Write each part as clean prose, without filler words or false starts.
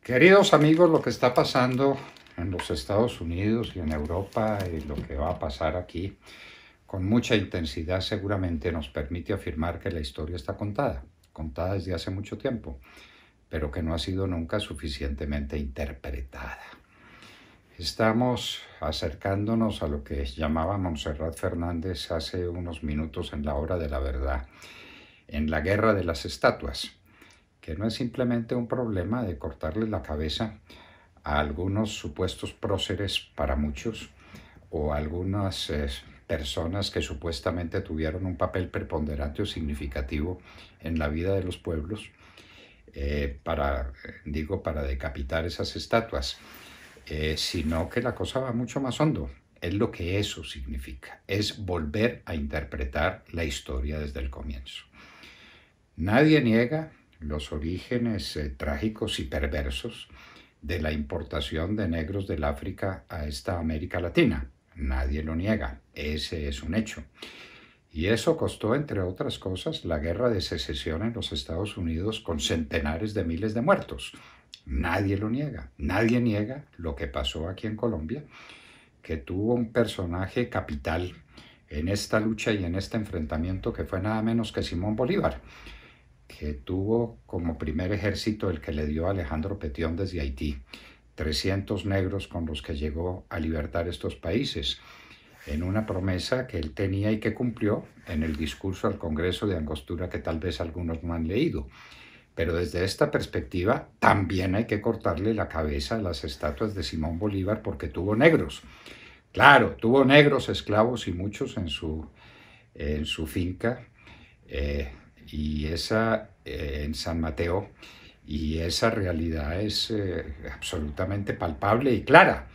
Queridos amigos, lo que está pasando en los Estados Unidos y en Europa y lo que va a pasar aquí con mucha intensidad seguramente nos permite afirmar que la historia está contada desde hace mucho tiempo, pero que no ha sido nunca suficientemente interpretada. Estamos acercándonos a lo que llamaba Montserrat Fernández hace unos minutos en la hora de la verdad, en la guerra de las estatuas, que no es simplemente un problema de cortarle la cabeza a algunos supuestos próceres para muchos o a algunas personas que supuestamente tuvieron un papel preponderante o significativo en la vida de los pueblos para decapitar esas estatuas, sino que la cosa va mucho más hondo. Es lo que eso significa, es volver a interpretar la historia desde el comienzo. Nadie niega los orígenes trágicos y perversos de la importación de negros del África a esta América Latina. Nadie lo niega, ese es un hecho. Y eso costó, entre otras cosas, la guerra de secesión en los Estados Unidos con centenares de miles de muertos. Nadie lo niega, nadie niega lo que pasó aquí en Colombia, que tuvo un personaje capital en esta lucha y en este enfrentamiento que fue nada menos que Simón Bolívar, que tuvo como primer ejército el que le dio a Alejandro Petión desde Haití, 300 negros con los que llegó a libertar estos países, en una promesa que él tenía y que cumplió en el discurso al Congreso de Angostura que tal vez algunos no han leído. Pero desde esta perspectiva también hay que cortarle la cabeza a las estatuas de Simón Bolívar porque tuvo negros. Claro, tuvo negros esclavos y muchos en su finca, en San Mateo, y esa realidad es absolutamente palpable y clara,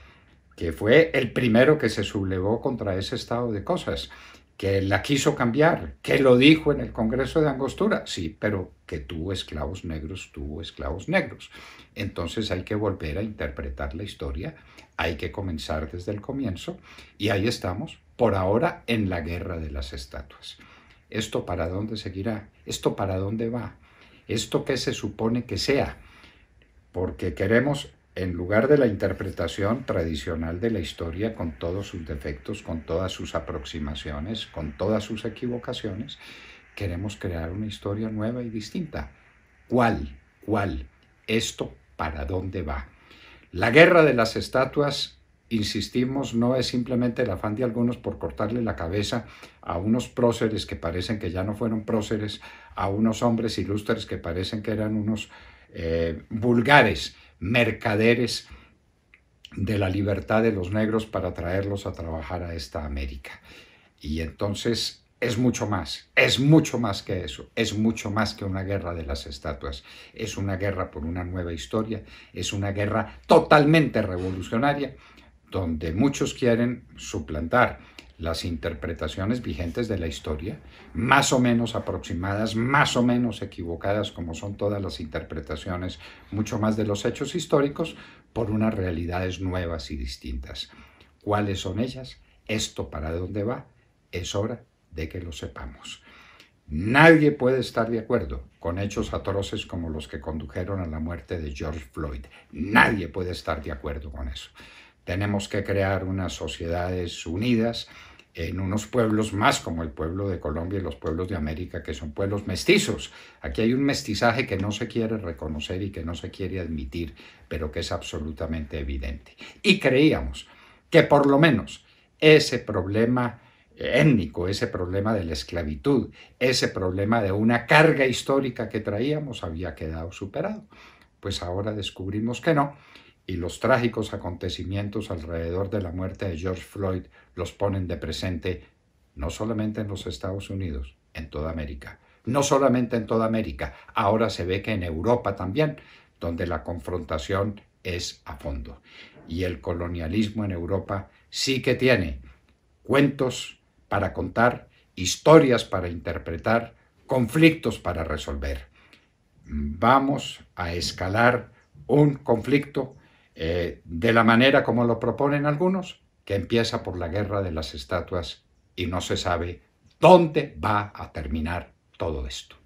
que fue el primero que se sublevó contra ese estado de cosas, que la quiso cambiar, que lo dijo en el Congreso de Angostura, sí, pero que tuvo esclavos negros. Entonces hay que volver a interpretar la historia, hay que comenzar desde el comienzo, y ahí estamos, por ahora, en la guerra de las estatuas. ¿Esto para dónde seguirá? ¿Esto para dónde va? ¿Esto qué se supone que sea? Porque queremos, en lugar de la interpretación tradicional de la historia, con todos sus defectos, con todas sus aproximaciones, con todas sus equivocaciones, queremos crear una historia nueva y distinta. ¿Cuál? ¿Esto para dónde va? La guerra de las estatuas, insistimos, no es simplemente el afán de algunos por cortarle la cabeza a unos próceres que parecen que ya no fueron próceres, a unos hombres ilustres que parecen que eran unos vulgares mercaderes de la libertad de los negros para traerlos a trabajar a esta América. Y entonces es mucho más que eso, es mucho más que una guerra de las estatuas, es una guerra por una nueva historia, es una guerra totalmente revolucionaria, donde muchos quieren suplantar las interpretaciones vigentes de la historia, más o menos aproximadas, más o menos equivocadas, como son todas las interpretaciones, mucho más de los hechos históricos, por unas realidades nuevas y distintas. ¿Cuáles son ellas? ¿Esto para dónde va? Es hora de que lo sepamos. Nadie puede estar de acuerdo con hechos atroces como los que condujeron a la muerte de George Floyd. Nadie puede estar de acuerdo con eso. Tenemos que crear unas sociedades unidas en unos pueblos más como el pueblo de Colombia y los pueblos de América, que son pueblos mestizos. Aquí hay un mestizaje que no se quiere reconocer y que no se quiere admitir, pero que es absolutamente evidente. Y creíamos que por lo menos ese problema étnico, ese problema de la esclavitud, ese problema de una carga histórica que traíamos había quedado superado. Pues ahora descubrimos que no, y los trágicos acontecimientos alrededor de la muerte de George Floyd los ponen de presente no solamente en los Estados Unidos, en toda América. No solamente en toda América, ahora se ve que en Europa también, donde la confrontación es a fondo. Y el colonialismo en Europa sí que tiene cuentos para contar, historias para interpretar, conflictos para resolver. Vamos a escalar un conflicto de la manera como lo proponen algunos, que empieza por la guerra de las estatuas y no se sabe dónde va a terminar todo esto.